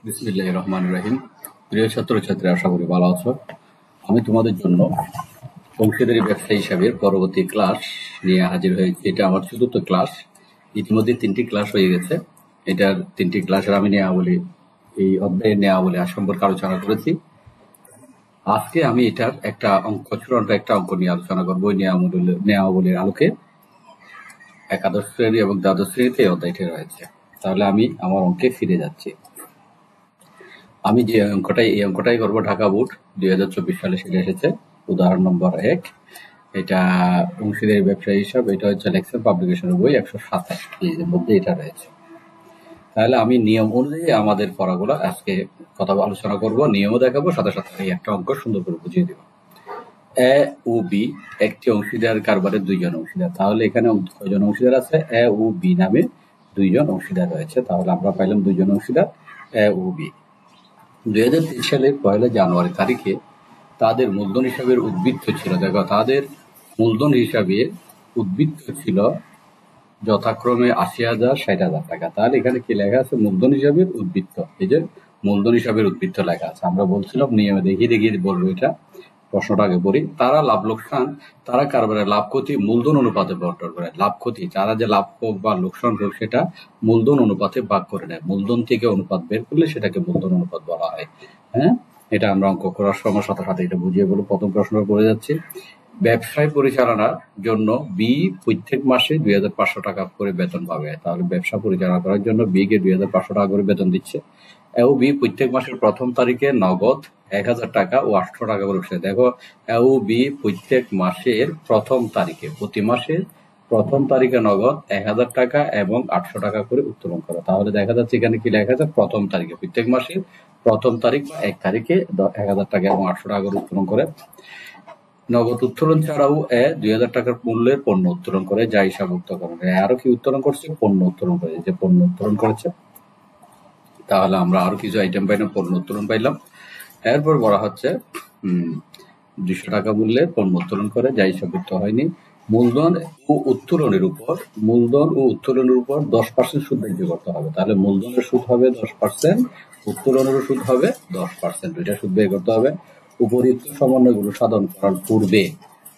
বিসমিল্লাহির রহমানির রহিম। প্রিয় ছাত্রছাত্রী, আশা করি ভালো আছো। আমি তোমাদের জন্য অংশীদারি ব্যবসা হিসাবে পরবর্তী ক্লাস নিয়ে হাজির হয়েছি। এটা আমার চতুর্থ ক্লাস। ইতিমধ্যে 3টি ক্লাস হয়ে গেছে। এটার 3টি ক্লাসের আমি নেওয়াবলী, এই অধ্যায়ের নেওয়াবলী সম্পর্কে আলোচনা করেছি। আজকে আমি এটার একটা চূড়ান্ত একটা অঙ্ক নিয়ে আলোচনা করবো। ওই নেওয়াবলীর আলোকে একাদশ শ্রেণী এবং দ্বাদশ শ্রেণীতে এই অধ্যায়টি রয়েছে। তাহলে আমি আমার অঙ্কে ফিরে যাচ্ছি। আমি যে এই অঙ্কটাই করবো ঢাকা বোর্ড 2024 সালে সেটা এসেছে। উদাহরণ নম্বর 1, এটা অংশীদারি ব্যবসায়ী হিসাব। এটা হচ্ছে লেকচার পাবলিকেশনের বই 127 পেজের মধ্যে এটা রয়েছে। তাহলে আমি নিয়ম অনুযায়ী আমাদের পড়াগুলো আজকে কথা আলোচনা করব, নিয়মও দেখাবো, সাথে সাথে এই একটা অঙ্ক সুন্দর করে বুঝিয়ে দেবো। এ ও বি একটি অংশীদার কারবারের 2জন অংশীদার। তাহলে এখানে কয়জন অংশীদার আছে? এ ও বি নামে 2জন অংশীদার রয়েছে। তাহলে আমরা পাইলাম 2জন অংশীদার এ ও বি। 2023 সালের 1 জানুয়ারি তারিখে তাদের মূলধন হিসাবের উদ্বৃত্ত ছিল, দেখো তাদের মূলধন হিসাবে উদ্বৃত্ত ছিল যথাক্রমে 80,000, 60,000 টাকা। তাহলে এখানে কি লেখা আছে? মূলধন হিসাবের উদ্বৃত্ত। এই যে মূলধন হিসাবের উদ্বৃত্ত লেখা আছে। আমরা বলছিলাম নিয়মে দেখিয়ে বলবো এটা। প্রশ্নটা আগে পড়ি। তারা লাভ লোকসান, তারা কারবারের লাভ ক্ষতি মূলধন অনুপাতে বন্টন করে। লাভ ক্ষতি, তারা যে লাভ হোক বা লোকসান হোক সেটা মূলধন অনুপাতে ভাগ করে নেয়। মূলধন থেকে অনুপাত বের করলে সেটাকে মূলধন অনুপাত বলা হয়। হ্যাঁ, এটা আমরা অঙ্ক করার সময় সাথে সাথে এটা বুঝিয়ে বলবো। প্রথম প্রশ্নটা পড়ে যাচ্ছে। ব্যবসায় পরিচালনার জন্য বি প্রত্যেক মাসে 2,500 টাকা করে বেতন পাবে। তাহলে ব্যবসা পরিচালনা করার জন্য বি কে 2,500 টাকা করে বেতন দিচ্ছে। এবং বি প্রত্যেক মাসের প্রথম তারিখে নগদ 1,000 টাকা ও 800 টাকা করে উঠছে। দেখো, এবং বি প্রত্যেক মাসের প্রথম তারিখে, প্রতি মাসের প্রথম তারিখে নগদ 1,000 টাকা এবং 800 টাকা করে উত্তোলন করে। তাহলে দেখা যাচ্ছে এখানে কি লেখা আছে? প্রথম তারিখে, প্রত্যেক মাসের প্রথম তারিখ বা 1 তারিখে 1,000 টাকা এবং 800 টাকা করে উত্তোলন করে। নগদ উত্তোলন ছাড়াও 2,000 টাকার মূল্যের পণ্য উত্তোলন করে, যা হিসাবভুক্ত করে। আরো কি উত্তোলন করছে? পণ্য উত্তোলন করে। যে পণ্য উত্তোলন করেছে, তাহলে আমরা আরো কিছু আইটেম পাইলাম, পণ্য উত্তোলন পাইলাম। এরপর বলা হচ্ছে 200 টাকা মূল্যের পণ্য উত্তোলন করে, যা হিসাবভুক্ত হয়নি। মূলধন ও উত্তোলনের উপর 10% সুদ ধার্য করতে হবে। তাহলে মূলধনের সুদ হবে 10%, উত্তোলনেরও সুদ হবে 10%, দুইটা সুদ বের করতে হবে। উপরিউক্ত সমন্বয়গুলো সাধন করার পূর্বে,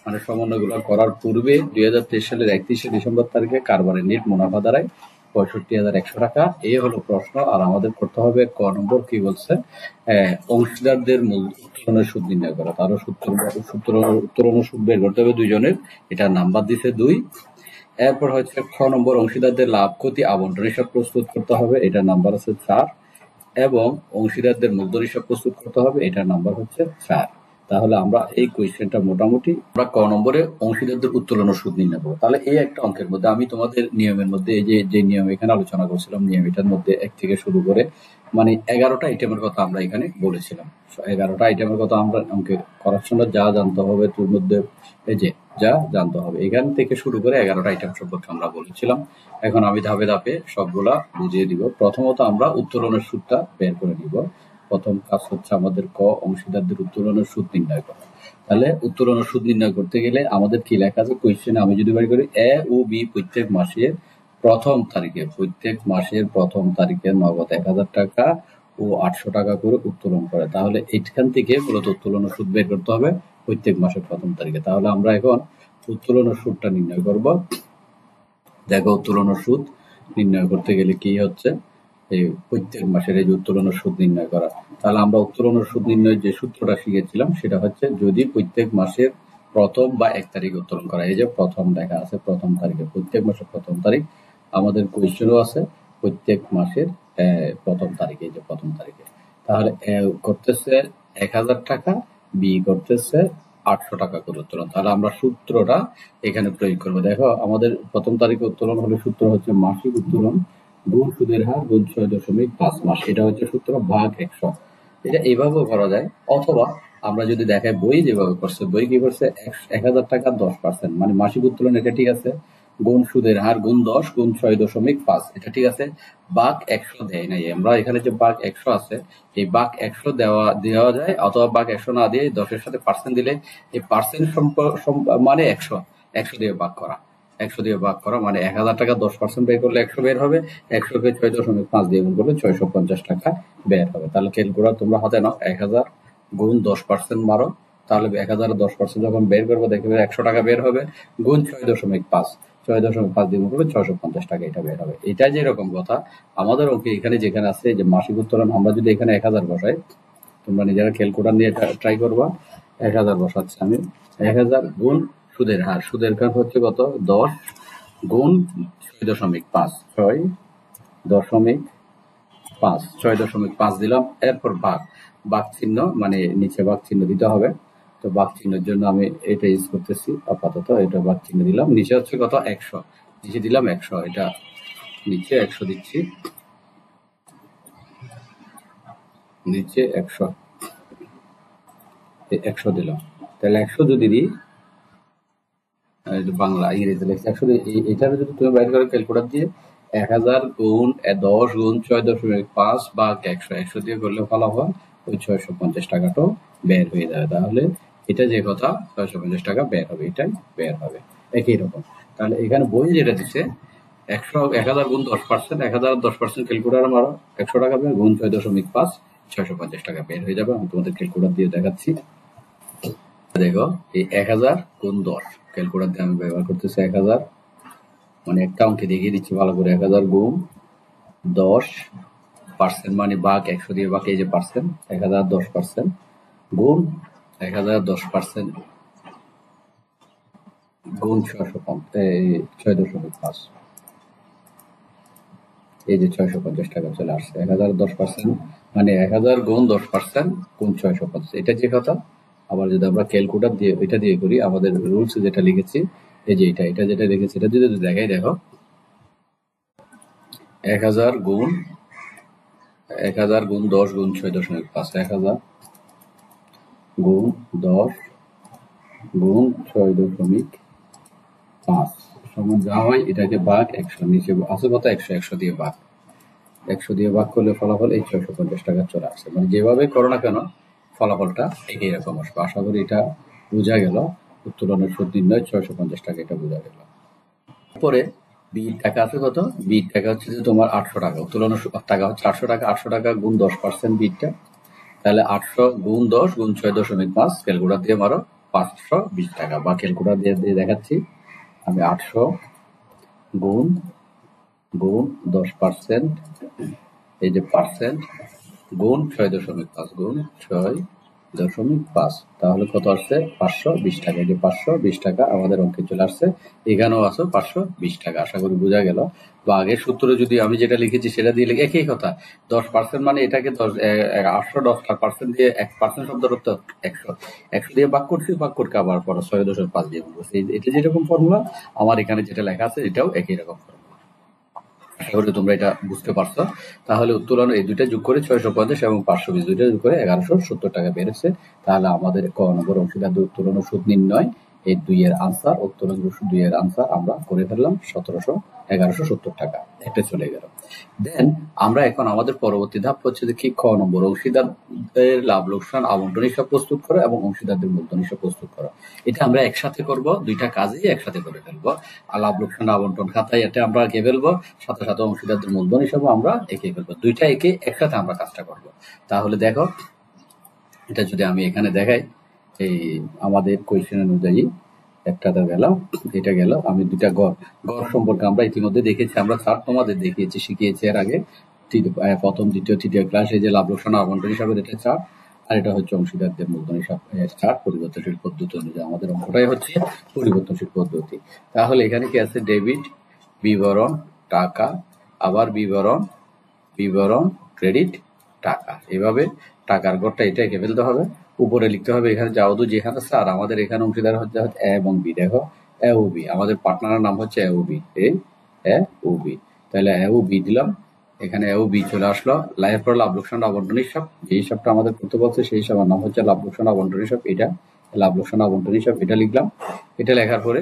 মানে সমন্বয়গুলো করার পূর্বে 2023 সালের 31শে ডিসেম্বর তারিখে কারবারের নেট মুনাফা দাঁড়ায় 65,100 টাকা। এই হলো প্রশ্ন। আর আমাদের করতে হবে ক নম্বর। কি বলছে? অংশীদারদের মূল উত্তোলনের সুদ নির্ণয় করা। তারও উত্তোলনের সুদ বের করতে হবে 2জনের। এটা নাম্বার দিছে 2। এরপর হচ্ছে খ নম্বর, অংশীদারদের লাভ ক্ষতি আবন্টন হিসাব প্রস্তুত করতে হবে। এটা নাম্বার আছে 4। এবং অংশীদারদের মূলধন হিসাব প্রস্তুত করতে হবে। এটা নাম্বার হচ্ছে 4। তাহলে আমরা এই কোয়েশ্চেনটা মোটামুটি আমরা ক নম্বরে অংশীদারদের উত্তোলন ও সুদ নির্ণয় করবো। তাহলে এই একটা অঙ্কের মধ্যে আমি তোমাদের নিয়মের মধ্যে এই যে নিয়ম এখানে আলোচনা করছিলাম, নিয়ম এটার মধ্যে 1 থেকে শুরু করে মানে 11টা আইটেমের কথা আমরা এখানে বলেছিলাম। 11টা আইটেমের কথা আমরা অঙ্কে করার সময় যা জানতে হবে তোর মধ্যে, এই যে যা জানতে হবে এখান থেকে শুরু করে 11টা আইটেম সম্পর্কে আমরা বলেছিলাম। এখন আমি ধাপে ধাপে সবগুলা বুঝিয়ে দিব। প্রথমত আমরা উত্তোলনের সুদটা বের করে নিব। প্রথম কাজ হচ্ছে আমাদের ক, অংশীদারদের উত্তোলনের সুদ নির্ণয় করা। তাহলে উত্তোলনের সুদ নির্ণয় করতে গেলে আমাদের কি লেখা আছে কোয়েশ্চেনে? আমি যদি বের করি, এ ও বি প্রত্যেক মাসের প্রথম তারিখে নগদ 1,000 টাকা ও 800 টাকা করে উত্তোলন করে। তাহলে এইখান থেকে মূলত উত্তোলনের সুদ বের করতে হবে প্রত্যেক মাসের প্রথম তারিখে। তাহলে আমরা এখন উত্তোলনের সুদটা নির্ণয় করব। দেখো, উত্তোলনের সুদ নির্ণয় করতে গেলে কি হচ্ছে? এই প্রত্যেক মাসের এই যে উত্তোলনের সুদ নির্ণয় করা। তাহলে আমরা উত্তোলনের সুদ নির্ণয়ের যে সূত্রটা শিখেছিলাম সেটা হচ্ছে, যদি প্রত্যেক মাসের প্রথম বা 1 তারিখে উত্তোলন করা। এই যে প্রথম লেখা আছে, প্রথম তারিখে, প্রত্যেক মাসের প্রথম তারিখ। আমাদের কোয়েশ্চেনও আছে প্রত্যেক মাসের প্রথম তারিখে, এই যে প্রথম তারিখে। তাহলে করতেছে 1,000 টাকা, বি করতেছে 800 টাকা করে উত্তোলন। তাহলে আমরা সূত্রটা এখানে প্রয়োগ করবো। দেখো, আমাদের প্রথম তারিখে উত্তোলন হলে সূত্র হচ্ছে মাসিক উত্তোলন গুণ সুদের হার গুণ 6.5 মাস। এটা হচ্ছে সূত্র ভাগ 100। এটা এইভাবেও করা যায়, অথবা আমরা যদি দেখাই বই যেভাবে করছে, বই কি করছে 1,000 টাকা 10%, মানে মাসিক উত্তোলন, এটা ঠিক আছে। গুণ সুদের হার গুণ 10 গুণ 6.5, এটা ঠিক আছে। ভাগ 100 দেয় নাই। আমরা এখানে যে ভাগ 100 আছে, এই ভাগ 100 দেওয়া যায়, অথবা ভাগ 100 না দিয়ে 10-এর সাথে পার্সেন্ট দিলে এই পার্সেন্ট মানে 100 দিয়ে ভাগ করা। 100 দিয়ে ভাগ করা, মানে 1000 টাকা 10% বের করলে 100 বের হবে, 100 কে 6.5 দিয়ে গুণ করলে 650 টাকা বের হবে। তাহলে ক্যালকুলেটর তোমরা হাতে নাও, 1000 গুণ 10% মারো, তাহলে 1000 এর 10% যখন বের করবো দেখবে 100 টাকা বের হবে, গুণ 6.5, 6.5 দিয়ে গুণ করলে 650 টাকা এটা বের হবে। এটা যেরকম কথা আমাদের ওকে এখানে যেখানে আছে যে মাসিক উত্তোলন, আমরা যদি এখানে 1000 বসাই, তোমরা নিজেরা ক্যালকুলেটর নিয়ে ট্রাই করবা। 1000 বসাচ্ছি আমি, 1000 গুণ সুদের হার, সুদের হার হচ্ছে কত, 10 গুণ 6.5, 6.5, 6.5 দিলাম। এরপর ভাগ, ভাগ চিহ্ন মানে নিচে ভাগ চিহ্ন দিতে হবে, তো ভাগ চিহ্নের জন্য আমি এটা ইউজ করতেছি আপাতত, এটা ভাগ চিহ্ন দিলাম। নিচে হচ্ছে কত, 100, নিচে দিলাম 100, এটা নিচে 100 দিচ্ছি, নিচে 100 দিলাম। তাহলে 100 যদি দিই, বাংলা ইংরেজি লেখা 100, এটার যদি তুমি বাইর করে ক্যালকুলেটর দিয়ে 1000 গুণ 10 গুণ 6.5 ভাগ 100 দিয়ে করলে ফলাফল ওই 650 টাকাটাও বের হয়ে যাবে। তাহলে এটা যে কথা 650 টাকা বের হবে, এটাই বের হবে একই রকম। তাহলে এখানে বই যেটা দিচ্ছে 1000 গুণ 10%, 1000 10% ক্যালকুলেটর মারো, 100 টাকা বের, গুণ 6.5, 650 টাকা বের হয়ে যাবে। আমি তোমাদের ক্যালকুলেটর দিয়ে দেখাচ্ছি। দেখো এই 1000 গুণ 10, ক্যালকুলেটর দিয়ে আমি ব্যবহার করতেছি 1000, মানে একটা অঙ্কে দেখিয়ে দিচ্ছি ভালো করে। 1000 গুণ 10% মানে ভাগ 100 দিয়ে ভাগ, এই যে পার্সেন্ট, 1000 10% গুণ 1000 10% গুণ 6.5, এই যে 650 টাকা চলে আসছে। 1000 10% মানে 1000 গুণ 10% গুণ 650, এটা যে কথা। আবার যদি আমরা ক্যালকুলেটর দিয়ে এটা দিয়ে করি, আমাদের রুলস যেটা লিখেছি, এই যে এটা যেটা লিখেছি, এটা যদি দেখাই, দেখো 1000 গুণ 10 গুণ 6.5, 1000 গুণ 10 গুণ 6.5 সমান যা হয় এটাকে ভাগ 100, নিচে আছে কত, 100 দিয়ে ভাগ, 100 দিয়ে ভাগ করলে ফলাফল এই 650 টাকা চলে আসছে। মানে যেভাবে করো না কেন ফলাফলটা একই রকম আসবে। আশা করি এটা বোঝা গেল। উত্তোলনের সুদ নির্ণয় 650 টাকা, এটা বোঝা গেল। পরে বির টাকা আছে কত, বির টাকা হচ্ছে যে তোমার 800 টাকা, উত্তোলনের টাকা হচ্ছে 800 টাকা, 800 টাকা গুণ 10% বিরটা, তাহলে 800 গুণ 10 গুণ 6.5, ক্যালকুলেটর দিয়ে মারো 520 টাকা, বা ক্যালকুলেটর দিয়ে দেখাচ্ছি আমি, 800 গুণ 10%, এই যে পার্সেন্ট, গুণ 6.5 গুণ 6.5, তাহলে কত আসছে, 520 টাকা। এই যে 520 টাকা আমাদের অঙ্কে চলে আসছে। এখানেও আছে 520 টাকা। আশা করি বোঝা গেল। বা আগের সূত্রে যদি আমি যেটা লিখেছি সেটা দিয়ে লিখে, একই কথা, 10% মানে এটাকে 800 10% দিয়ে 1% শব্দ করতে 100 দিয়ে ভাগ করছি, ভাগ করতে আবার 6.5 দিয়ে গুণ করছি। এটা যেরকম ফর্মুলা, আমার এখানে যেটা লেখা আছে এটাও একই রকম ফর্মুলা। আশা করি তোমরা এটা বুঝতে পারছো। তাহলে উত্তোলন এই দুইটা যোগ করে 650 এবং 520 দুইটা যোগ করে 1170 টাকা বেড়েছে। তাহলে আমাদের ক নম্বর অংশীদারদের উত্তোলন সুদ নির্ণয়, এই 2 এর আনসার, উত্তোলন 2 এর আনসার আমরা করে ফেললাম, 1170 টাকা। এটা চলে গেল। দেন আমরা এখন আমাদের পরবর্তী ধাপ হচ্ছে যে কি, খ নম্বর অংশীদারদের লাভ লোকসান আবন্টন হিসাব প্রস্তুত করো এবং অংশীদারদের মূলধন হিসাব প্রস্তুত করো। এটা আমরা একসাথে করব, দুইটা কাজই একসাথে করে ফেলবো। আর লাভ লোকসান আবন্টন খাতায় এটা আমরা এঁকে ফেলবো, সাথে সাথে অংশীদারদের মূলধন হিসাবে আমরা এঁকে ফেলবো। দুইটা এঁকে একসাথে আমরা কাজটা করব। তাহলে দেখো, এটা যদি আমি এখানে দেখাই, এই আমাদের কোয়েশ্চেন অনুযায়ী একটা গেল, এটা গেল। আমি দুইটা গড় সম্পর্কে আমরা ইতিমধ্যে দেখেছি, আমরা চার্ট তোমাদের দেখিয়েছি, শিখিয়েছি এর আগে, প্রথম দ্বিতীয় তৃতীয় ক্লাস। এই যে লাভ লোকসান আবন্টন হিসাবে এটা চার্ট, আর এটা হচ্ছে অংশীদারদের মূলধন হিসাব চার্ট, পরিবর্তনশীল পদ্ধতি অনুযায়ী। আমাদের অঙ্কটাই হচ্ছে পরিবর্তনশীল পদ্ধতি। তাহলে এখানে কি আছে, ডেবিট বিবরণ টাকা, আবার বিবরণ ক্রেডিট টাকা, এভাবে টাকার গড়টা এটা এঁকে ফেলতে হবে। উপরে লিখতে হবে এখানে যাওদু যেখানে আছে, আর আমাদের এখানে অংশীদার হচ্ছে এ এবং বি। দেখো এ ও বি, আমাদের পার্টনারের নাম হচ্ছে এ ও বি, এ ও বি। তাহলে এ ও বি দিলাম, এখানে এ ও বি চলে আসলো। এরপর লাভ লোকসান আবন্টন হিসাব, যে হিসাবটা আমাদের করতে বলছে সেই হিসাবের নাম হচ্ছে লাভ লোকসান আবন্টন হিসাব। এটা লাভ লোকসান আবন্টন হিসাব, এটা লিখলাম। এটা লেখার পরে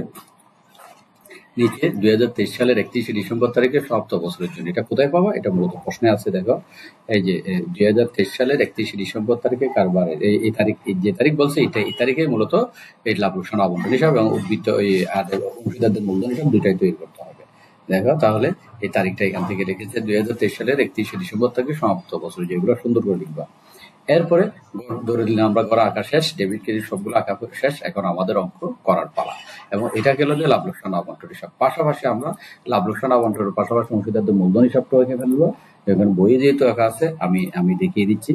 নিচে 2023 সালের 31শে ডিসেম্বর তারিখে সমাপ্ত বছরের জন্য। এটা কোথায় পাবা? এটা মূলত প্রশ্নে আছে, দেখো এই যে 2023 সালের 31শে ডিসেম্বর তারিখে কারবারের এই তারিখ, যে তারিখ বলছে এই তারিখে মূলত এই লাভ লোকসান আবন্টন হিসাব এবং উদ্বৃত্ত অংশীদারদের মূলধন হিসাব দুটাই তৈরি করতে হবে। দেখো তাহলে এই তারিখটা এখান থেকে লিখেছে 2023 সালের 31শে ডিসেম্বর থেকে সমাপ্ত বছর, যেগুলো সুন্দর করে লিখবা। এরপরে ধরে দিলাম আমরা করা আঁকা শেষ, ডেবিট ক্রেডিট সবগুলো আঁকা শেষ, এখন আমাদের অঙ্ক করার পালা। এবং এটা গেল যে লাভ লোকসান আবন্টন হিসাব। পাশাপাশি আমরা লাভ লোকসান আবন্টনের পাশাপাশি অংশীদারদের মূলধন হিসাবটাও এঁকে ফেলবো। এখানে বইয়ে যেহেতু আঁকা আছে আমি দেখিয়ে দিচ্ছি।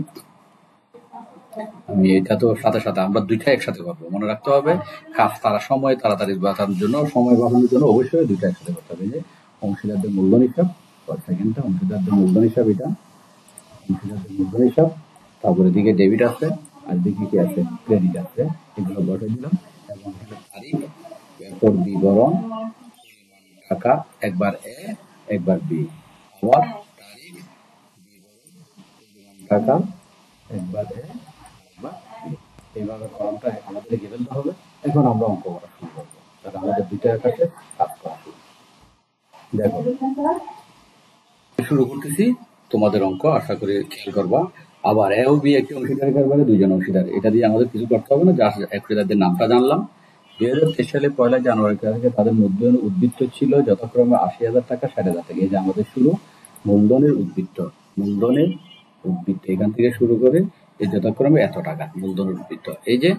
আমি এটা তো সাথে সাথে আমরা দুইটা একসাথে করবো, মনে রাখতে হবে। কাজ সময় তাড়াতাড়ি বাঁচানোর জন্য, সময় বাঁচানোর জন্য অবশ্যই দুইটা একসাথে করতে হবে। যে অংশীদারদের মূলধন হিসাব, সেকেন্ডটা অংশীদারদের মূলধন হিসাব, এটা অংশীদারদের মূলধন হিসাব, তারপরে দিকে ডেবিট আছে আর দিকে কি আছে, ক্রেডিট আছে। এগুলো বসাই দিলাম এবং তারিখ, এরপর বিবরণ, টাকা, একবার এ একবার বি, আবার তারিখ, বিবরণ, টাকা, একবার এ একবার বি। এইভাবে কলমটা আমাদের লিখে ফেলতে হবে। এখন আমরা অঙ্ক করা শুরু করবো। তাহলে আমাদের দুইটা কাছে কাজ করা শুরু। দেখো শুরু করতেছি তোমাদের অঙ্ক, আশা করি খেয়াল করবা। আবার এ ও বি একটি অংশীদার কারবারে দুইজন অংশীদার, এটা দিয়ে আমাদের কিছু করতে হবে না। জাস্ট অংশীদারদের নামটা জানলাম। 2023 সালে 1 জানুয়ারি তারিখে তাদের মূলধন উদ্বৃত্ত ছিল যথাক্রমে 80,000 টাকা, 60,000 টাকা। এই যে আমাদের শুরু মূলধনের উদ্বৃত্ত, এখান থেকে শুরু করে এই যথাক্রমে এত টাকা মূলধনের উদ্বৃত্ত। এই যে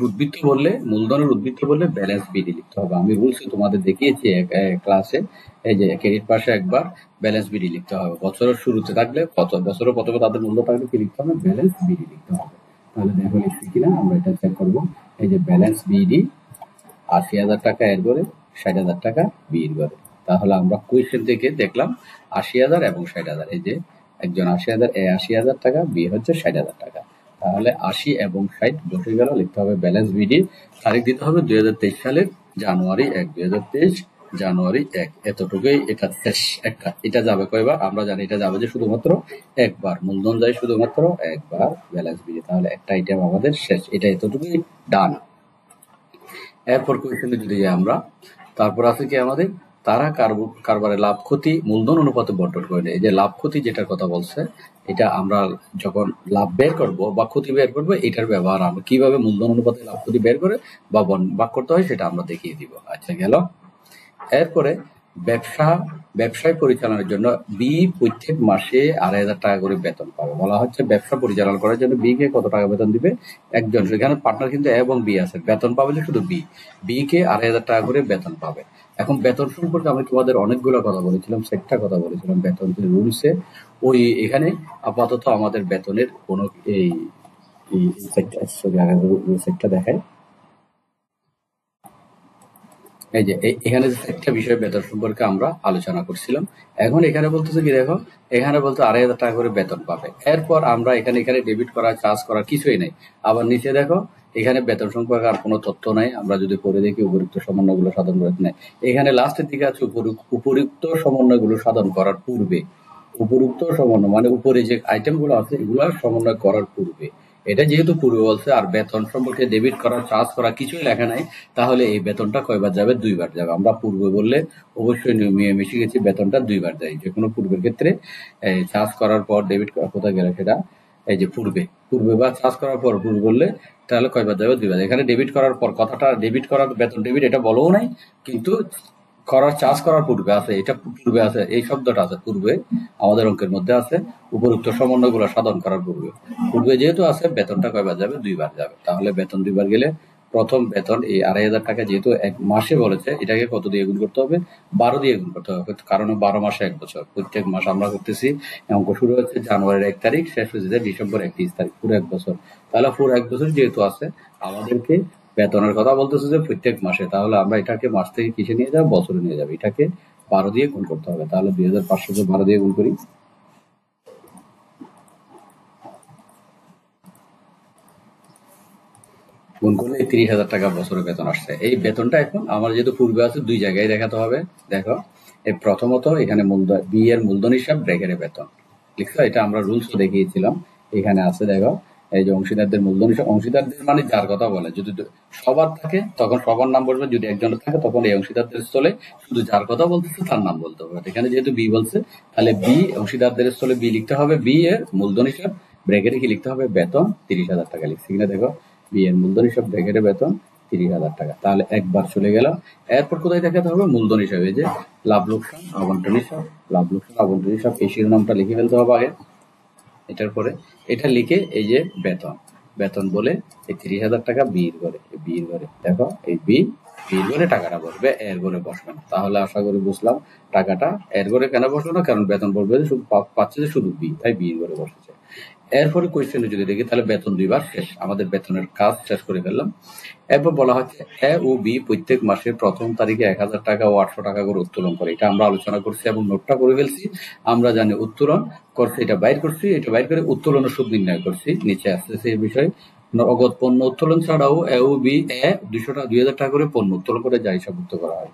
উদ্বৃত্ত বললে, মূলধনের উদ্বৃত্ত বললে ব্যালেন্স বিডি লিখতে হবে। আমি রুলস তোমাদের দেখিয়েছি ক্লাসে। এই যে ক্রেডিট পাশে একবার ব্যালেন্স বিডি লিখতে হবে। বছরের শুরুতে থাকলে বছরের প্রথমে তাদের মূল্য থাকলে কি লিখতে হবে? ব্যালেন্স বিডি লিখতে হবে। তাহলে দেখো লিখছি কিনা, আমরা এটা চেক করবো। এই যে ব্যালেন্স বিডি 80,000 টাকা এর করে, 60,000 টাকা বি এর করে। তাহলে আমরা কোয়েশ্চেন থেকে দেখলাম 80,000 এবং 60,000। এই যে একজন 80,000, এ 80,000 টাকা, বি হচ্ছে 60,000 টাকা। তাহলে 80 এবং 60 বসে গেল। লিখতে হবে ব্যালেন্স বিডি, তারিখ দিতে হবে 2023 সালের জানুয়ারি 1, 2023 জানুয়ারি 1। এতটুকুই, এটা শেষ। একটা এটা যাবে কয়বার আমরা জানি, এটা যাবে যে শুধুমাত্র একবার, মূলধন যায় শুধুমাত্র একবার, ব্যালেন্স বিডি। তাহলে একটা আইটেম আমাদের শেষ, এটা এতটুকুই ডান। এরপর কোয়েশ্চেনে যদি আমরা, তারপর আছে কি আমাদের, তারা কারবারে লাভ ক্ষতি মূলধন অনুপাতে বন্টন করে নেয়। এই যে লাভ ক্ষতি যেটার কথা বলছে, এটা আমরা যখন লাভ বের করব বা ক্ষতি বের করবো, এটার ব্যবহার আমরা কিভাবে মূলধন অনুপাতে লাভ ক্ষতি বের করে বা ভাগ করতে হয় সেটা আমরা দেখিয়ে দিব। আচ্ছা গেল। এরপরে ব্যবসায় পরিচালনার জন্য বি প্রত্যেক মাসে 2,500 টাকা করে বেতন পাবে। বলা হচ্ছে ব্যবসা পরিচালনা করার জন্য বি কে কত টাকা বেতন দিবে? একজন, সেখানে পার্টনার কিন্তু এ এবং বি আছে, বেতন পাবে যে শুধু বি কে 2,500 টাকা করে বেতন পাবে। এখন বেতন সম্পর্কে আমি তোমাদের অনেকগুলো কথা বলেছিলাম, সেটটা কথা বলেছিলাম বেতন রুলসে। ওই এখানে আপাতত আমাদের বেতনের কোনো এই সেটটা দেখায়। এই যে এখানে একটা বিষয় বেতন সম্পর্কে আমরা আলোচনা করছিলাম। এখন এখানে বলতেছে কি, দেখো এখানে বলতে 2,500 টাকা করে বেতন পাবে। এরপর আমরা এখানে ডেবিট করা, চার্জ করা কিছুই নেই। আবার নিচে দেখো এখানে বেতন সম্পর্কে আর কোনো তথ্য নাই। আমরা যদি পরে দেখি উপযুক্ত সমন্বয়গুলো সাধন করতে নেই। এখানে লাস্টের দিকে আছে উপযুক্ত সমন্বয়গুলো সাধন করার পূর্বে, উপযুক্ত সমন্বয় মানে উপরে যে আইটেম গুলো আছে এগুলো সমন্বয় করার পূর্বে। এটা যেহেতু পূর্বে বলছে, আর বেতন সম্পর্কে ডেবিট করা, চার্জ করা কিছুই লেখা নাই, তাহলে এই বেতনটা কয়বার যাবে? 2বার যাবে। আমরা পূর্বে বললে অবশ্যই মিশে গেছি, বেতনটা 2বার যায় যে কোনো পূর্বের ক্ষেত্রে। চার্জ করার পর ডেবিট করা কোথায় গেলে সেটা, এই যে পূর্বে বা চার্জ করার পর পূর্বে বললে তাহলে কয়বার যাবে? 2বার। এখানে ডেবিট করার পর কথাটা, ডেবিট করার বেতন ডেবিট এটা বলও নাই, কিন্তু করার চার্জ করার পূর্বে আছে, এটা পূর্বে আছে, এই শব্দটা আছে পূর্বে আমাদের অঙ্কের মধ্যে আছে। উপযুক্ত সমন্বয়গুলো সাধন করার পূর্বে যেহেতু আছে, বেতনটা কয়বার যাবে? 2বার যাবে। তাহলে বেতন 2বার গেলে প্রথম বেতন এই 2,500 টাকা যেহেতু এক মাসে বলেছে, এটাকে কত দিয়ে গুণ করতে হবে? 12 দিয়ে গুণ করতে হবে, কারণ 12 মাসে 1 বছর। প্রত্যেক মাস আমরা করতেছি, অঙ্ক শুরু হচ্ছে জানুয়ারির 1 তারিখ, শেষ হচ্ছে ডিসেম্বর 31 তারিখ, পুরো 1 বছর। তাহলে পুরো 1 বছর যেহেতু আছে, আমাদেরকে বেতনের কথা বলতেছে যে প্রত্যেক মাসে, তাহলে আমরা এটাকে মাস থেকে কিসে নিয়ে যাবো? বছরে নিয়ে যাবো। এটাকে 12 দিয়ে গুণ করতে হবে। তাহলে 2,500 কে 12 দিয়ে গুণ করি, গুণ করলে 30,000 টাকা বছরের বেতন আসছে। এই বেতনটা এখন আমার যেহেতু পূর্বে আছে, 2 জায়গায় দেখাতে হবে। দেখো এই প্রথমত এখানে বি এর মূলধন হিসাব, ব্র্যাকেটে বেতন লিখছো, এটা আমরা রুলস দেখিয়েছিলাম। এখানে আছে দেখো এই যে অংশীদারদের মূলধন হিসাব, অংশীদারদের মানে যার কথা বলে, যদি সবার থাকে তখন সবার নাম বলবে, যদি একজনের থাকে তখন এই অংশীদারদের স্থলে শুধু যার কথা বলতেছে তার নাম বলতে হবে। এখানে যেহেতু বি বলছে, তাহলে বি অংশীদারদের স্থলে বি লিখতে হবে, বি এর মূলধন হিসাব ব্র্যাকেটে কি লিখতে হবে, বেতন 30,000 টাকা লিখছি কিনা দেখো, বি এর মূলধন হিসাব ব্র্যাকেটে বেতন 30,000 টাকা, তাহলে একবার চলে গেল। এরপর কোথায় দেখাতে হবে, মূলধন হিসাবে যে লাভ লোকসান আবন্টন হিসাব, লাভ লোকসান আবন্টন হিসাব এই শিরোনামটা লিখে ফেলতে হবে আগে। এটার পরে এটা লিখে এই যে বেতন, বেতন বলে এই 30,000 টাকা বির ঘরে, বির ঘরে দেখো এই বির ঘরে টাকাটা বসবে, এর ঘরে বসবে না। তাহলে আশা করি বুঝলাম টাকাটা এর ঘরে কেন বসবে না, কারণ বেতন বলবে যে শুধু পাচ্ছে যে শুধু বি, তাই বির ঘরে বসেছে। এরপরে কোয়েশ্চেনে যদি দেখি, তাহলে বেতন দুইবার শেষ, আমাদের বেতনের কাজ শেষ করে ফেললাম। এরপর বলা হচ্ছে এ ও বি প্রত্যেক মাসের প্রথম তারিখে 1,000 টাকা ও 800 টাকা করে উত্তোলন করে। এটা আমরা আলোচনা করছি এবং নোটটা করে ফেলছি। আমরা জানি উত্তোলন করছে, এটা বাইর করছি, এটা বাইর করে উত্তোলনের সুদ নির্ণয় করছি। নিচে আসতেছে এই বিষয়, নগদ পণ্য উত্তোলন ছাড়াও এ ও বি 2,000 টাকা করে পণ্য উত্তোলন করে যা হিসাবভুক্ত করা হয়।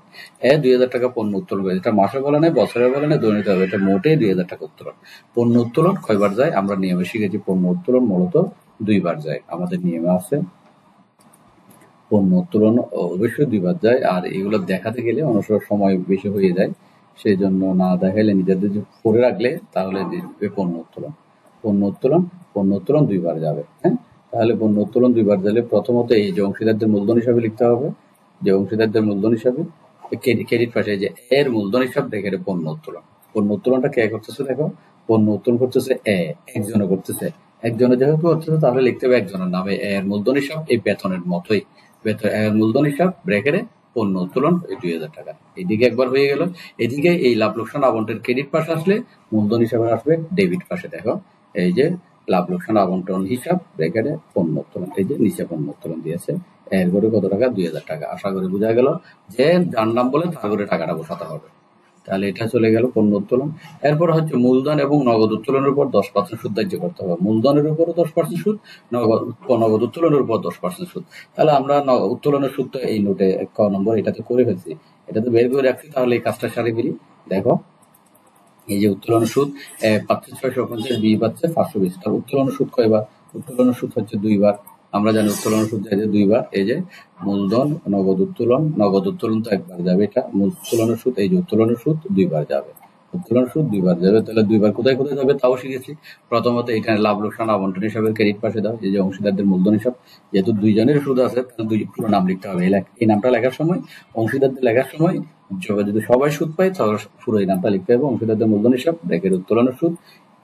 2,000 টাকা পণ্য উত্তোলন করে, এটা মাসে বলে নেই, বছরে বলে নেই, দৈনিক হবে, এটা মোটে 2,000 টাকা উত্তোলন। পণ্য উত্তোলন কয়বার যায়, আমরা নিয়মে শিখেছি পণ্য উত্তোলন মূলত 2বার যায়, আমাদের নিয়মে আছে পণ্য উত্তোলন অবশ্যই 2বার যায়। আর এগুলো দেখাতে গেলে অনেক সময় বেশি হয়ে যায়, সেই জন্য না দেখাইলে নিজেদের পড়ে রাখলে তাহলে দেখবে পণ্য উত্তোলন, পণ্য উত্তোলন, পণ্য উত্তোলন 2বার যাবে। হ্যাঁ, তাহলে পণ্য উত্তোলন 2বার গেলে প্রথমত এই যে অংশীদারদের মূলধন হিসাবে লিখতে হবে, যে অংশীদারদের মূলধন হিসাবে ক্রেডিট পাশে যে এর মূলধন হিসাব দেখে পণ্য উত্তোলন, পণ্য উত্তোলনটা কে করতেছে দেখো, পণ্য উত্তোলন করতেছে একজনে করতেছে, একজনে যেহেতু করতেছে তাহলে লিখতে হবে একজনের নামে এর মূলধন হিসাব, এই বেতনের মতোই বেতন মূলধন হিসাব ব্র্যাকেটে পণ্য উত্তোলন এই 2,000 টাকা। এদিকে একবার হয়ে গেল। এদিকে এই লাভ লোকসান আবন্টন ক্রেডিট পাশে আসলে মূলধন হিসাবে আসবে ডেবিট পাশে, দেখো এই যে লাভ লোকসান আবন্টন হিসাব ব্র্যাকেটে পণ্য উত্তোলন, এই যে নিচে পণ্য উত্তোলন দিয়েছে, এর করে কত টাকা, 2,000 টাকা। আশা করি বোঝা গেল যে যার নাম বলে তার করে টাকাটা বসাতে হবে। তাহলে এটা চলে গেল পণ্য উত্তোলন। এরপর হচ্ছে মূলধন এবং নগদ উত্তোলনের উপর 10% সুদ ধার্য করতে হবে। মূলধনের উপরও 10% সুদ, নগদ উত্তোলনের উপর 10% সুদ। তাহলে আমরা উত্তোলনের সুদটা এই নোটে ক নম্বর এটাতে করে ফেলছি, এটাতে বের করে রাখছি। তাহলে এই কাজটা সারি ফেলি। দেখো এই যে উত্তোলনের সুদ পাচ্ছে 650, বি পাচ্ছে 520। তাহলে উত্তোলনের সুদ কয়বার, উত্তোলনের সুদ হচ্ছে 2বার। আমরা জানি উত্তোলনের সুদ যায় যে 2বার। এই যে মূলধন নগদ উত্তোলন, নগদ উত্তোলন তো একবার যাবে, এটা উত্তোলনের সুদ, এই যে উত্তোলনের সুদ 2বার যাবে, উত্তোলন সুদ 2বার যাবে। তাহলে 2বার কোথায় কোথায় যাবে তাও শিখেছি। প্রথমত এখানে লাভ লোকসান আবন্টন হিসাবে ক্রেডিট পাশে দাও, এই যে অংশীদারদের মূলধন হিসাব, যেহেতু দুইজনের সুদ আছে তাহলে পুরো নাম লিখতে হবে। এই নামটা লেখার সময়, অংশীদারদের লেখার সময় যদি সবাই সুদ পায় তাহলে পুরো এই নামটা লিখতে হবে। অংশীদারদের মূলধন হিসাব ব্র্যাকেট উত্তোলনের সুদ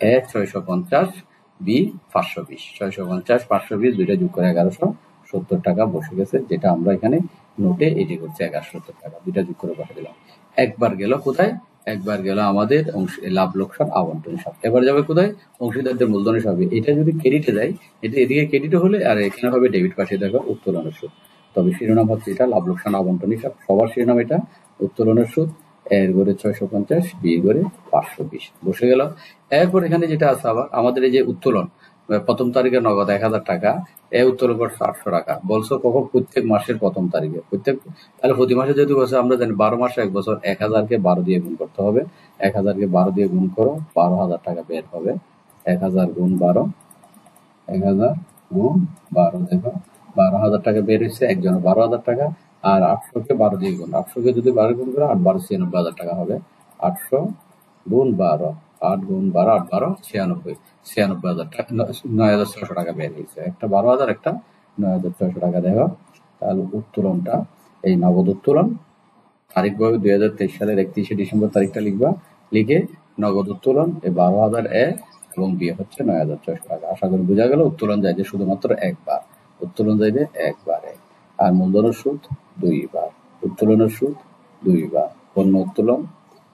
650, বি 520, 650 520 দুইটা যোগ করে 1,170 টাকা বসে গেছে, যেটা আমরা এখানে নোটে এটি করছি 1,170 টাকা, দুইটা যোগ করে বসে দিলাম। একবার গেল কোথায়, একবার গেল আমাদের লাভ লোকসান আবন্টন হিসাব। এবার যাবে কোথায়, অংশীদারদের মূলধন হিসাবে। এটা যদি ক্রেডিটে যায়, এটা এদিকে ক্রেডিটে হলে আর এখানে হবে ডেবিট পাশে দেখো উত্তোলনের সুদ। তবে শিরোনাম হচ্ছে এটা লাভ লোকসান আবন্টন হিসাব, সবার শিরোনাম এটা উত্তোলনের সুদ, এর ঘরে 650, বি ঘরে 520 বসে গেল। এরপর এখানে যেটা আছে আবার আমাদের এই যে উত্তোলন, প্রথম তারিখে নগদ 1,000 টাকা, উত্তোলন করছে 800 টাকা, বলছো কখন, প্রত্যেক মাসের প্রথম তারিখে, তাহলে প্রতি মাসে যেহেতু বলছে, আমরা জানি 12 মাসে 1 বছর, 1,000-কে 12 দিয়ে গুণ করতে হবে, 1,000-কে 12 দিয়ে গুণ করো, 12,000 টাকা বের হবে। 1,000 গুণ 12, 1,000 গুণ 12, দেখো 12,000 টাকা বের হচ্ছে, একজনের 12,000 টাকা। আর 800-কে 12 দিয়ে গুণ, 800-কে যদি 12 গুণ করো 8 12 96,000 টাকা হবে। 800 গুণ 12, 8 গুণ 12, 8 12 96, 96,000 টাকা, 9,600 টাকা বের হয়েছে। একটা 12,000, একটা 9,600 টাকা। দেখো তাহলে উত্তোলনটা, এই নগদ উত্তোলন তারিখ পাবে 2023 সালের 31শে ডিসেম্বর তারিখটা লিখবা, লিখে নগদ উত্তোলন এই 12,000 এবং বিয়ে হচ্ছে 9,600 টাকা। আশা করি বোঝা গেল। উত্তোলন যায় যে শুধুমাত্র একবার, উত্তোলন যাইবে একবারে। আর মূলধনের সুদ 2বার, উত্তোলনের সুদ 2বার, পণ্য উত্তোলন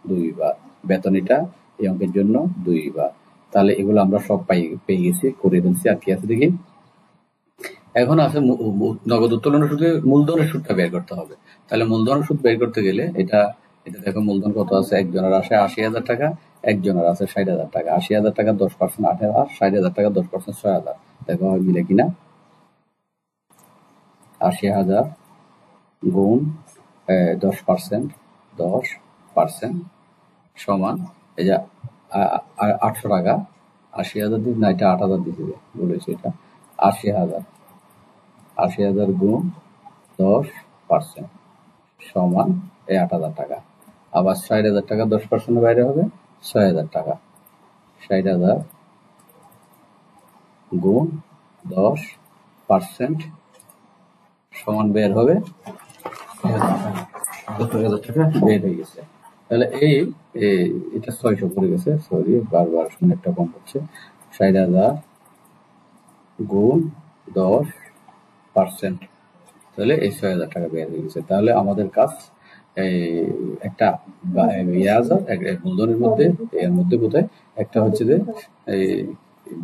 2বার, বেতনিটা এই অঙ্কের জন্য 2বার। তাহলে এগুলো আমরা সব পেয়ে গেছি, করে ফেলছি। আর কি আছে দেখি, এখন আছে নগদ উত্তোলনের সুদে মূলধনের সুদটা বের করতে হবে। তাহলে মূলধনের সুদ বের করতে গেলে এটা এটা দেখো মূলধন কত আছে, একজনের আসে 80,000 টাকা, একজনের আছে 60,000 টাকা। 80,000 টাকা 10% 8,000, 60,000 টাকা 10% 6,000। দেখো মিলে কিনা, 80,000 গুণ 10%, 10% সমান এই যে 800 টাকা। 80,000 দিন না, এটা 8,000 দিতে বলেছে, এটা 80,000, 80,000 গুণ 10% সমান এই 8,000 টাকা। আবার 60,000 টাকা 10% বাইরে হবে 6,000 টাকা। 60,000 গুণ 10% সমান বের হবে 6,000 টাকা বের হয়ে গেছে। তাহলে এটা 600 পড়ে গেছে, সরি বারবার শুনে একটা কম হচ্ছে। 60,000 গুণ 10%, তাহলে এই 6,000 টাকা বের হয়ে গেছে। তাহলে আমাদের কাজ একটা মূলধনের মধ্যে এর মধ্যে কোথায় একটা হচ্ছে যে এই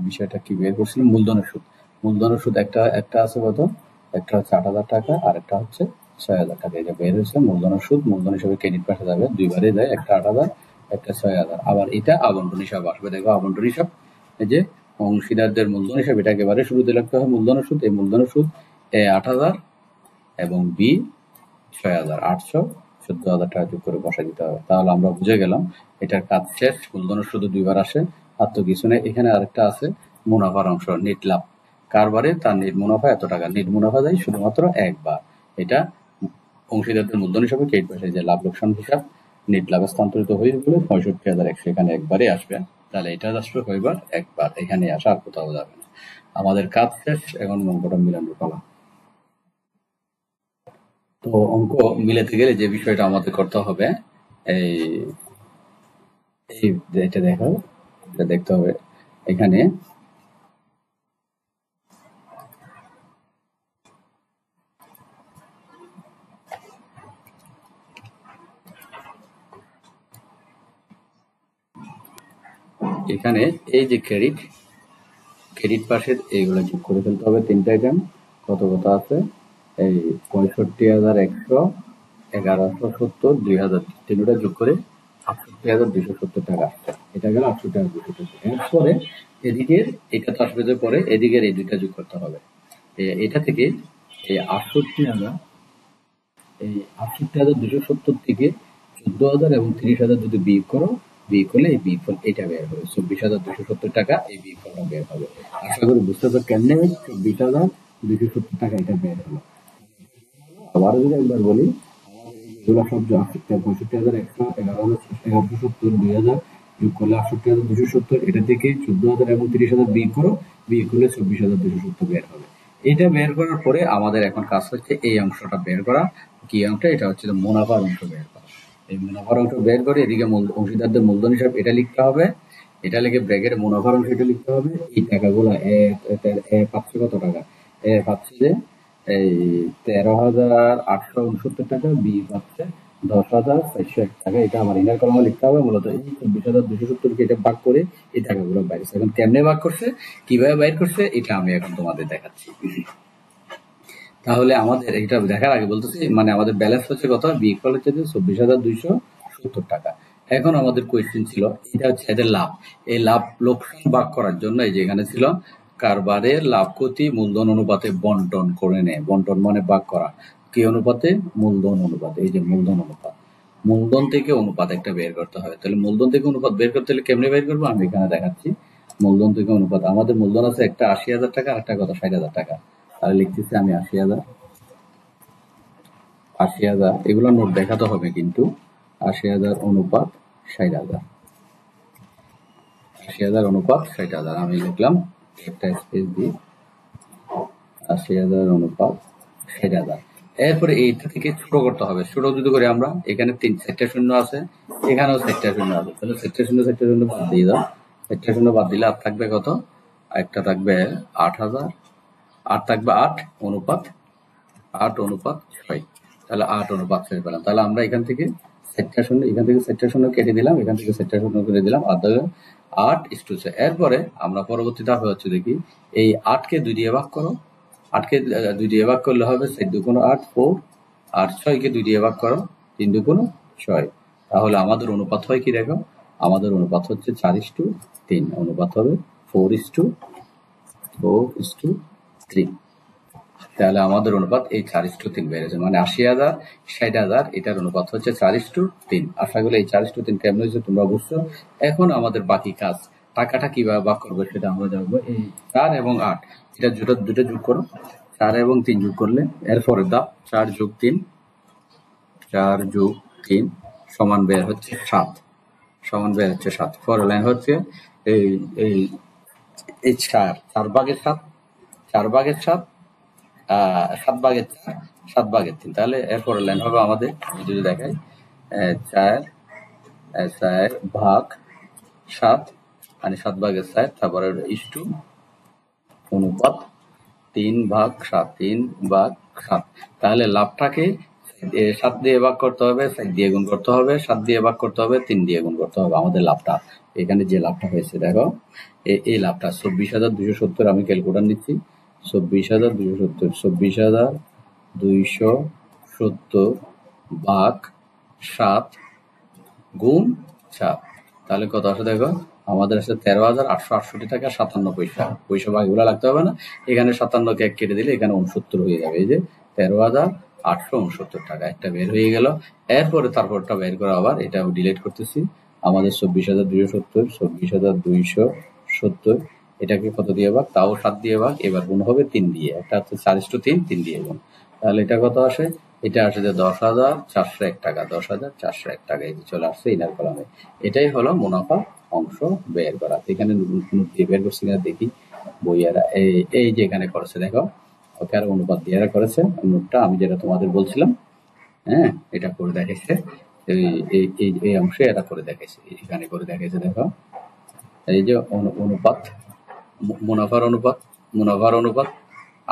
বিষয়টা কি বের করছিলাম, মূলধনের সুদ। মূলধনের সুদ একটা আছে কত, একটা হচ্ছে 8,000 টাকা আর একটা হচ্ছে 6,000 টাকা। এটা বের হয়েছে মূলধনের সুদ। মূলধন হিসাবে ক্রেডিট পাশে যাবে, দুইবারে যায়, একটা 8,000 একটা 6,000। আবার এটা আবন্টন হিসাব আসবে। দেখো আবন্টন হিসাব, এই যে অংশীদারদের মূলধন হিসাব, এটা একেবারে শুরুতে লিখতে হয় মূলধনের সুদ। এই মূলধনের সুদ 8,000 এবং বি 6,000, 814,000 টাকা যোগ করে বসাই দিতে হবে। তাহলে আমরা বুঝে গেলাম এটার কাজ শেষ। মূলধনের সুদ দুইবার আসে, আর তো কিছু নেই। এখানে আরেকটা আছে মুনাফার অংশ, নেট লাভ। কারবারে তার নেট মুনাফা এত টাকা, নেট মুনাফা যায় শুধুমাত্র একবার। এটা অংশীদারদের মূলধন হিসাবে ক্রেডিট পাশে যে লাভ লোকসান হিসাব, নেট লাভে স্থানান্তরিত হয়ে গেলে 65,100 এখানে একবারে আসবে। তাহলে এটা আসবে কয়বার, একবার। এখানে আসা আর কোথাও যাবে না। আমাদের কাজ শেষ, এখন অঙ্কটা মিলানোর পালা। তো অঙ্ক মিলাতে গেলে যে বিষয়টা আমাদের করতে হবে, এই এটা দেখো, এটা দেখতে হবে। এখানে এখানে এই যে ক্রেডিট পাশের এইগুলো যোগ করে ফেলতে হবে। তিনটা আইটেম কত কত আছে, এই 65,100, 1,170, 2,000, তিনটা যোগ করে 68,270 টাকা আসছে। এটা গেল 68,270 টাকা। এরপরে এদিকের এটা তো আসবে, যে পরে এদিকের এই দুইটা যোগ করতে হবে। এটা থেকে এই 68,270 থেকে 14,000 এবং 30,000 যদি বিয়োগ করো, বিয়োগ করলে এই বিয়োগফল এটা বের হবে 24,270 টাকা। এই বিয়োগফলটা বের হবে। আশা করি বুঝতে পারছো কেমনে 24,270 টাকা এটা বের হলো। আবারও যদি একবার বলি, এগুলো সব 65,100, 1,170, 2,000 যোগ করলে 68,270। এটা থেকে 14,000 এবং 30,000 বিয়োগ করো, বিয়োগ করলে 24,270 বের হবে। এটা বের করার পরে আমাদের এখন কাজ হচ্ছে এই অংশটা বের করা। কি অংশ? এটা হচ্ছে মুনাফার অংশ বের করা। এই মুনাফার অংশ বের করে এদিকে অংশীদারদের মূলধন হিসাব এটা লিখতে হবে। এটা লিখে ব্র্যাকেটে মুনাফার অংশ এটা লিখতে হবে। এই টাকাগুলো পাচ্ছে কত টাকা, পাচ্ছে যে এই 13,869 টাকা, বি পাচ্ছে 10,401 টাকা। এটা আমার ইনার কলমে লিখতে হবে। মূলত এই 24,270 কে এটা ভাগ করে এই টাকাগুলো বাইরে। এখন কেমনে ভাগ করছে, কিভাবে বাইর করছে, এটা আমি এখন তোমাদের দেখাচ্ছি। তাহলে আমাদের এটা দেখার আগে বলতেছি, মানে আমাদের ব্যালেন্স হচ্ছে কত, বি ইকুয়াল হচ্ছে 24,270 টাকা। এখন আমাদের কোয়েশ্চেন ছিল, এটা হচ্ছে এদের লাভ। এই লাভ লোকসান ভাগ করার জন্য এই যে এখানে ছিল কারবারের লাভ ক্ষতি মূলধন অনুপাতে বন্টন করে নেয়। বন্টন মানে ভাগ করা। কি অনুপাতে? মূলধন অনুপাতে। এই যে মূলধন অনুপাত, মূলধন থেকে অনুপাত একটা বের করতে হবে। তাহলে মূলধন থেকে অনুপাত বের করতে হলে কেমনে বের করবো, আমি এখানে দেখাচ্ছি। মূলধন থেকে অনুপাত, আমাদের মূলধন আছে একটা 80,000 টাকা আর একটা কত 60,000 টাকা। তাহলে লিখতেছি আমি 80,000, এগুলো নোট দেখাতে হবে কিন্তু। 80,000 অনুপাত 60,000, 80,000 অনুপাত 60,000 আমি লিখলাম একটা স্পেস দিয়ে 80,000 অনুপাত 60,000। এরপরে এইটা থেকে ছোট করতে হবে। ছোট যদি করে আমরা, এখানে 4টা শূন্য আছে, এখানেও 4টা শূন্য আছে, তাহলে 4টা শূন্য বাদ দিয়ে দাও। 4টা শূন্য বাদ দিলে আর থাকবে কত, একটা থাকবে 8,000, আর থাকবে 8 অনুপাত 6। তাহলে 8 অনুপাত 6 পেলাম। তাহলে আমরা এখান থেকে 4টা শূন্য, এখান থেকে 4টা শূন্য কেটে দিলাম, এখান থেকে 4টা শূন্য করে দিলাম, আর 8:6। এরপরে আমরা পরবর্তী ধাপে হচ্ছে দেখি, এই 8কে 2 দিয়ে ভাগ করো। 8কে 2 দিয়ে ভাগ করলে হবে 4 2 8, 4। আর 6কে 2 দিয়ে ভাগ করো, 3 2 6। তাহলে আমাদের অনুপাত হয় কি দেখো, আমাদের অনুপাত হচ্ছে 4:3। অনুপাত হবে 4:3। তাহলে আমাদের অনুপাত এই 4:3 বেড়েছে, মানে 80,000, 60,000, এটার অনুপাত হচ্ছে 4:3। আশা করি এই 4:3 কেমন হয়েছে তোমরা বুঝছো। এখন আমাদের বাকি কাজ, টাকাটা কিভাবে ভাগ করবো সেটা আমরা জানবো। এই 4 এবং 8 এটা দুটো যোগ করো, 4 এবং 3 যোগ করলে এরপরে দাও 4 যোগ 3 সমান বের হচ্ছে 7, সমান বের হচ্ছে 7। পরের লাইন হচ্ছে এই এই এই 4 ভাগের 7, 4 ভাগের 7, 7 ভাগের 4, 7 ভাগের 3। তাহলে এরপরের লাইন হবে আমাদের, আমি যদি দেখাই 4 ভাগ 7 মানে 7 ভাগের 4, তারপরে ইস্টু অনুপাত 3 ভাগ 7, 3 ভাগ 7। তাহলে লাভটাকে 7 দিয়ে ভাগ করতে হবে, 7 দিয়ে গুণ করতে হবে, 7 দিয়ে ভাগ করতে হবে, 3 দিয়ে গুণ করতে হবে। আমাদের লাভটা এখানে যে লাভটা হয়েছে দেখো, এই লাভটা 24,270। আমি ক্যালকুলেটর নিচ্ছি, 24,270, 24,270 ভাগ 7 গুণ 7। তাহলে কত আসে দেখো, আমাদের আছে 13,868 টাকা 57 পয়সা। পয়সা ভাগগুলো লাগতে হবে না, এখানে 57কে 1 কেটে দিলে এখানে 69 হয়ে যাবে। এই যে 13,869 টাকা একটা বের হয়ে গেল। এরপরে তারপরটা বের করা, আবার এটা ডিলিট করতেছি। আমাদের 24,270, 24,270 এটাকে কত দিয়ে ভাগ, তাও 7 দিয়ে ভাগ, এবার গুণ হবে 3 দিয়ে, একটা হচ্ছে 4:3, 3 দিয়ে গুণ। তাহলে এটা কত আসে, এটা আসে যে 10,401 টাকা, 10,401 টাকা। এই যে চলে আসছে ইনার কলামে। এটাই হলো মুনাফা অংশ বের করা। এখানে নোট দিয়ে বের করছি কিনা দেখি, বইয়েরা এই যে এখানে করেছে দেখো, ওকে আর অনুপাত দিয়ে করেছে নোটটা, আমি যেটা তোমাদের বলছিলাম, হ্যাঁ এটা করে দেখেছে। এই অংশে এটা করে দেখেছে, এখানে করে দেখেছে দেখো, এই যে অনুপাত, মুনাফার অনুপাত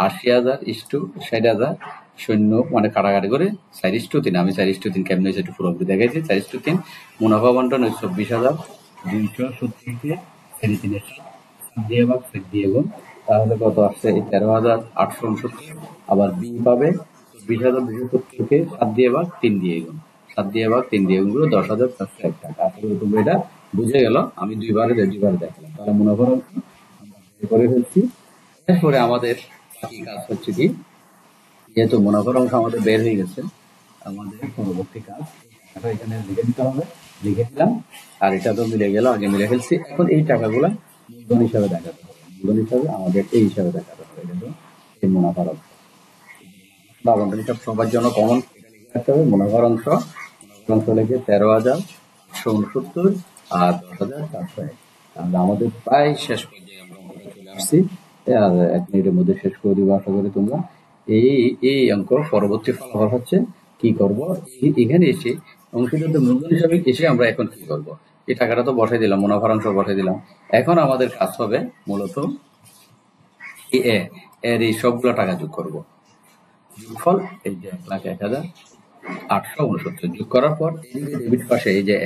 80,000 ইস্টু 60,000, সৈন্য মানে কাটাকাটি করে 4:3। আমি 4:3 কেমন হয়েছে একটু পুরোপুরি দেখাইছি। 4:3 মুনাফা বন্টন 24,270 দিয়ে ভাগ 7 দিয়ে গুণ। তাহলে কত আসছে, এই 13,869। আবার বি পাবে 24,270কে 7 দিয়ে ভাগ 3 দিয়ে গুণ, 7 দিয়ে ভাগ 3 দিয়ে গুণ করে 10,401 টাকা। আসলে তোমরা এটা বুঝে গেল, আমি দুইবারে দেখালাম। তাহলে মুনাফার অংশ আমরা করে ফেলছি। এরপরে আমাদের বাকি কাজ হচ্ছে কি, যেহেতু মুনাফার অংশ আমাদের বের হয়ে গেছে, আমাদের পরবর্তী কাজ এখানে লিখে দিতে হবে। লিখে দিলাম, আর এটা তো মিলে গেল, আগে মিলে ফেলছি। এখন এই টাকাগুলা মূলধন হিসাবে দেখাতে হবে, মূলধন হিসাবে আমাদের এই হিসাবে দেখাতে হবে। এটা এই মুনাফার অংশ, বন্টন হিসাব সবার জন্য কমন রাখতে হবে। মুনাফার অংশ লিখে 13,869 আর 10,401। তাহলে আমাদের প্রায় শেষ পর্যায়ে আমরা চলে আসছি, আর 1 মিনিটের মধ্যে শেষ করে দিব আশা করি তোমরা। এই অঙ্ক পরবর্তী ফলাফল হচ্ছে কি করব, এখানে এসে অংশীদারদের মূলধন হিসাবে এসে আমরা এখন কি করব, এই টাকাটা তো বসাই দিলাম, মুনাফার অংশ বসাই দিলাম। এখন আমাদের কাজ হবে মূলত এর এই সবগুলো টাকা যোগ করব। যোগফল এই যে 1,01,869 যোগ করার পর ডেবিট পাশে এই যে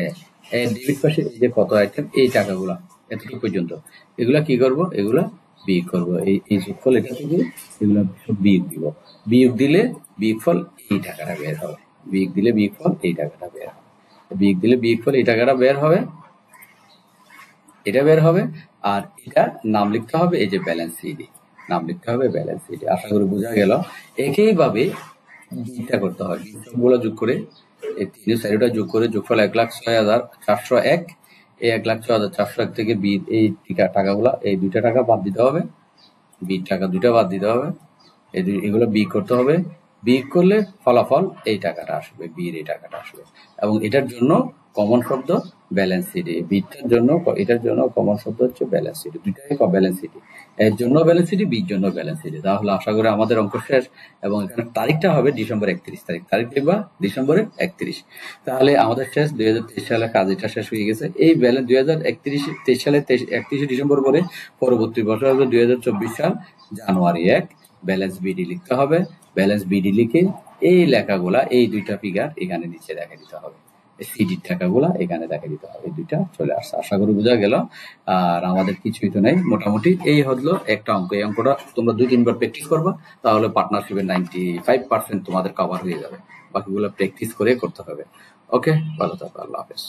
ডেবিট পাশে এই যে কত আইটেম, এই টাকাগুলা এতটুকু পর্যন্ত, এগুলা কি করব, এগুলা বিয়োগ করব। এই যোগফল এটা থেকে এগুলা সব বিয়োগ দিব। বিয়োগ দিলে বিয়োগফল এই টাকাটা বের হবে, বিয়োগ দিলে বিয়োগফল এই টাকাটা বের হবে, বিয়োগ দিলে বিয়োগফল এই টাকাটা বের হবে, এটা বের হবে। আর এটা নাম লিখতে হবে এই যে ব্যালেন্স শিটে, নাম লিখতে হবে ব্যালেন্স শিটে। আশা করি বোঝা গেল। একইভাবে বিটা করতে হয়, সবগুলো যোগ করে এই 3 সাইডটা যোগ করে যোগফল 1,06,401। এই 1,06,401 থেকে এই টাকাগুলা, এই দুইটা টাকা বাদ দিতে হবে, টাকা দুইটা বাদ দিতে হবে, এগুলো বিয়োগ করতে হবে। বিয়োগ করলে ফলাফল এই টাকাটা আসবে, বিয়ের এই টাকাটা আসবে। এবং এটার জন্য কমন শব্দ ব্যালেন্স শিট, বিটার জন্য এটার জন্য কমন শব্দ হচ্ছে ব্যালেন্স শিট, দুইটাই ব্যালেন্স শিট, এর জন্য ব্যালেন্স শিট, বির জন্য ব্যালেন্স শিট। তাহলে আশা করি আমাদের অঙ্ক শেষ। এবং এখানে তারিখটা হবে ডিসেম্বর 31 তারিখ, দেখবা ডিসেম্বরের 31। তাহলে আমাদের শেষ 2023 সালের কাজ এটা শেষ হয়ে গেছে। এই ব্যালেন্স 2023 সালে 31 ডিসেম্বর পরে পরবর্তী বছর হবে 2024 সাল জানুয়ারি 1। ব্যালেন্স বিডি লিখতে হবে, ব্যালেন্স বিডি লিখে এই লেখাগুলা, এই দুইটা ফিগার এখানে নিচে দেখা দিতে হবে, সিডির টাকাগুলা এখানে দেখা দিতে হবে। এই দুইটা চলে আসছে, আশা করি বোঝা গেল। আর আমাদের কিছুই তো নেই, মোটামুটি এই হলো একটা অঙ্ক। এই অঙ্কটা তোমরা 2-3 বার প্র্যাকটিস করবা, তাহলে পার্টনারশিপের 95% তোমাদের কভার হয়ে যাবে। বাকিগুলো প্র্যাকটিস করে করতে হবে। ওকে, ভালো থাকো, আল্লাহ হাফেজ।